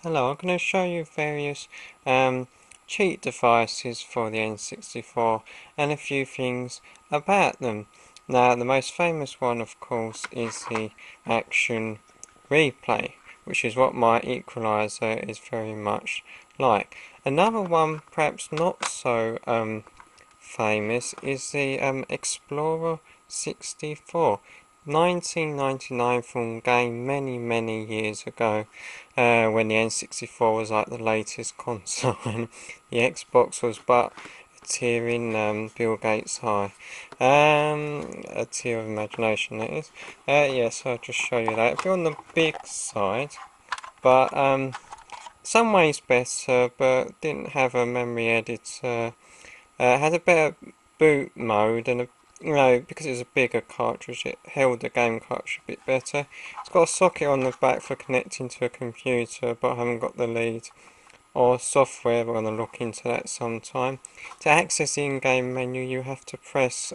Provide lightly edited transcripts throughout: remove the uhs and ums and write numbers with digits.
Hello, I'm going to show you various cheat devices for the N64 and a few things about them. Now, the most famous one, of course, is the action replay, which is what my Equalizer is very much like. Another one, perhaps not so famous, is the Explorer 64. 1999 film game many years ago, when the N64 was like the latest console and the Xbox was but a tier in Bill Gates high. A tier of imagination, that is. Yes, I'll just show you that. It'll be on the big side, but some ways better, but didn't have a memory editor. Had a better boot mode and because it was a bigger cartridge, it held the game cartridge a bit better. It's got a socket on the back for connecting to a computer, but I haven't got the lead or software. We're going to look into that sometime. To access the in-game menu, you have to press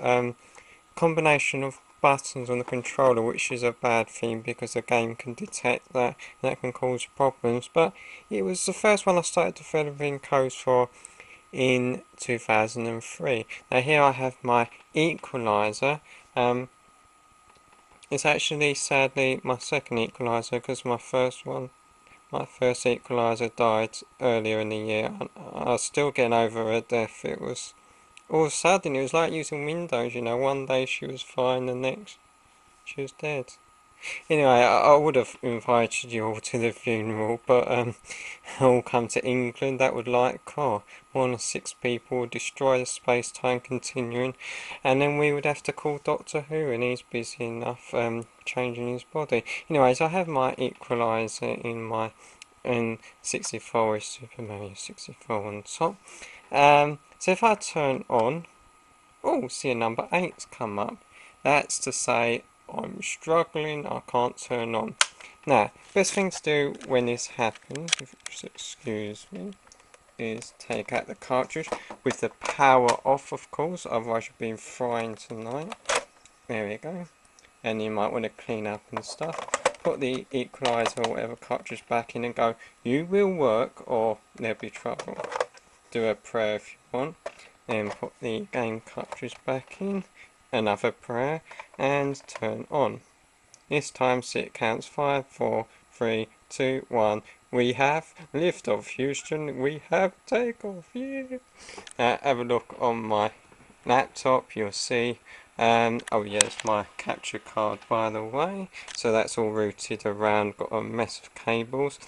combination of buttons on the controller, which is a bad thing because the game can detect that and that can cause problems. But it was the first one I started developing codes for in 2003. Now here I have my Equalizer. It's actually sadly my second Equalizer because my first Equalizer died earlier in the year. I was still getting over her death. It was all of a sudden, it was like using Windows, one day she was fine, the next she was dead. Anyway, I would have invited you all to the funeral, but all come to England, that would more than 6 people would destroy the space-time continuum, and then we would have to call Doctor Who, and he's busy enough changing his body. Anyways, I have my Equalizer in my N64 with Super Mario 64 on top. So if I turn on, see a number 8's come up. That's to say I'm struggling, I can't turn on. Now, best thing to do when this happens, if you just excuse me, is take out the cartridge with the power off, of course, otherwise you're being frying tonight. There we go. And you might want to clean up and stuff. Put the Equalizer or whatever cartridge back in and go, you will work or there'll be trouble. Do a prayer if you want. Then put the game cartridge back in. Another prayer and turn on. This time it counts 5, 4, 3, 2, 1. We have liftoff, Houston. We have takeoff. Yeah. Have a look on my laptop. You'll see. Oh yes, my capture card, by the way. So that's all routed around. Got a mess of cables.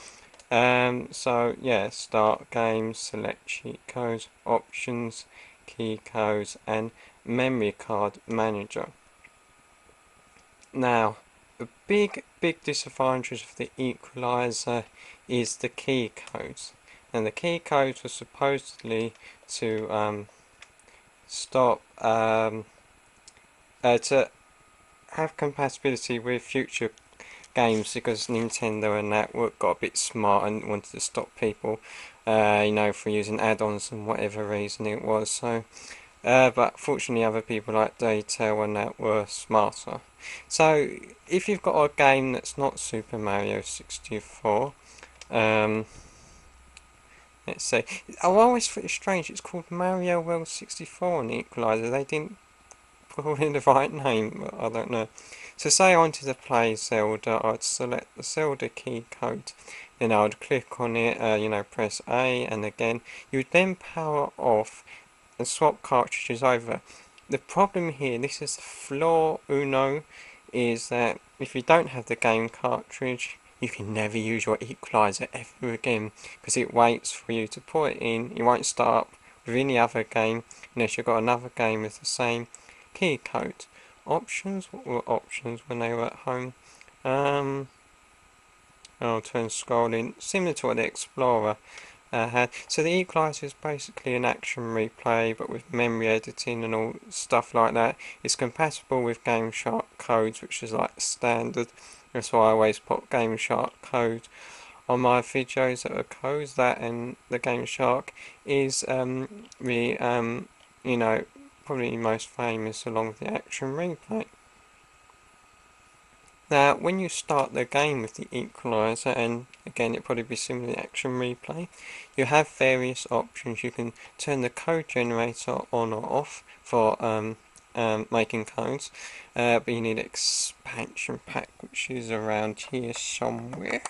So yeah, start game, select cheat codes, options, key codes, and memory card manager. Now, the big disadvantage of the Equalizer is the key codes, and the key codes were supposedly to stop to have compatibility with future games, because Nintendo and that got a bit smart and wanted to stop people for using add-ons and whatever reason it was. So but fortunately other people like Daytail and that were smarter. So if you've got a game that's not Super Mario 64, let's say, I always thought it's strange, it's called Mario World 64 on Equalizer. They didn't put in the right name, I don't know. So say I wanted to play Zelda, I'd select the Zelda key code, then I would click on it, press A, and again, you would then power off and swap cartridges over. The problem here, this is the flaw uno, is that if you don't have the game cartridge, you can never use your Equalizer ever again, because it waits for you to put it in. It won't start up with any other game unless you've got another game with the same key code. Options, what were options when they were at home? I'll turn scrolling, similar to what the Explorer had. So the Equalizer is basically an action replay, but with memory editing and all stuff like that. It's compatible with GameShark codes, which is like standard. That's why I always put GameShark code on my videos that are codes. That and the GameShark is probably most famous along with the action replay. Now, when you start the game with the Equalizer, and again it'll probably be similar to Action Replay, you have various options. You can turn the code generator on or off for making codes, but you need an expansion pack, which is around here somewhere.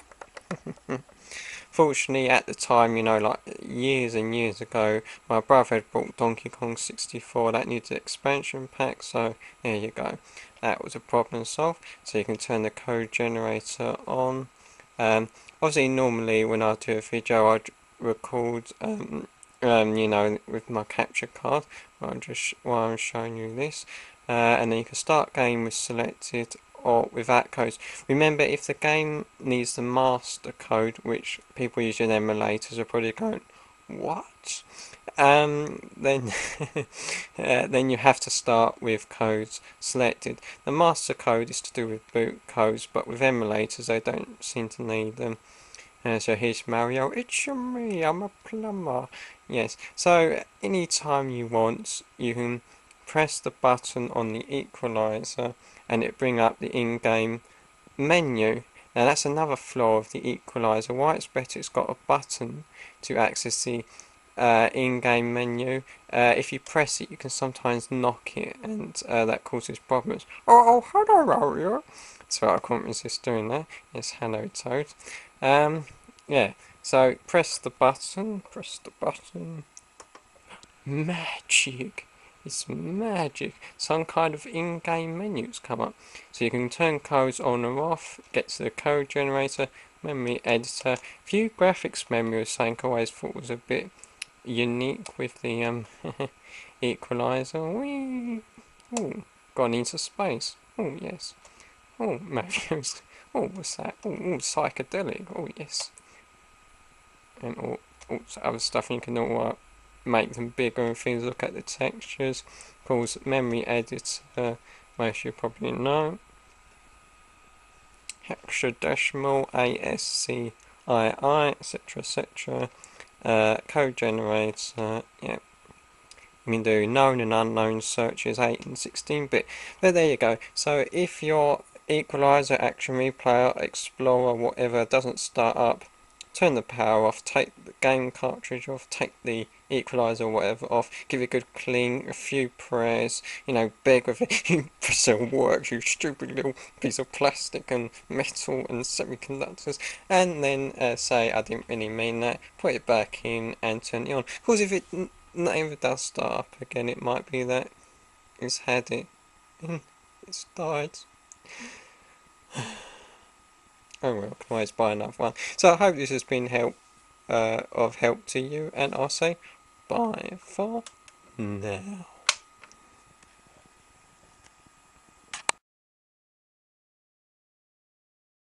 Fortunately, at the time, you know, like years and years ago, my brother had bought Donkey Kong 64 that needed an expansion pack, so there you go. That was a problem solved. So you can turn the code generator on. Obviously, normally when I do a video, I'd record, you know, with my capture card. While I'm showing you this, and then you can start game with selected or without codes. Remember, if the game needs the master code, which people using emulators are probably going, what? Then then you have to start with codes selected. The master code is to do with boot codes, but with emulators they don't seem to need them. So here's Mario. It's me, I'm a plumber. Yes, so anytime you want, you can press the button on the Equalizer and it bring up the in-game menu. Now that's another flaw of the Equalizer. Why it's better, it's got a button to access the in-game menu. If you press it, you can sometimes knock it, and that causes problems. Oh, hello Mario. So I couldn't resist doing that. Yes, hello Toad. Yeah, so press the button, magic, it's magic, some kind of in-game menus come up, so you can turn codes on or off, get to the code generator, memory editor, view graphics memory, was something I always thought was a bit unique with the Equalizer. Whee! Oh, gone into space, oh yes, oh Mario's, oh what's that, oh psychedelic, oh yes. And all other stuff, you can all make them bigger and things. Look at the textures. Of course, memory editor, most you probably know. Hexadecimal, ASCII, etc, etc. Code generator, yeah. You can do known and unknown searches, 8 and 16-bit. But there you go. So if your Equalizer, Action Replayer, Explorer, whatever doesn't start up, turn the power off, take the game cartridge off, take the Equalizer or whatever off, give it a good clean, a few prayers, you know, beg with it, you still works, you stupid little piece of plastic and metal and semiconductors, and then say, I didn't really mean that, put it back in and turn it on. Of course, if it never does start up again, it might be that it's had it, it's died. Oh well, can always buy another one. So I hope this has been of help to you, and I'll say bye for now.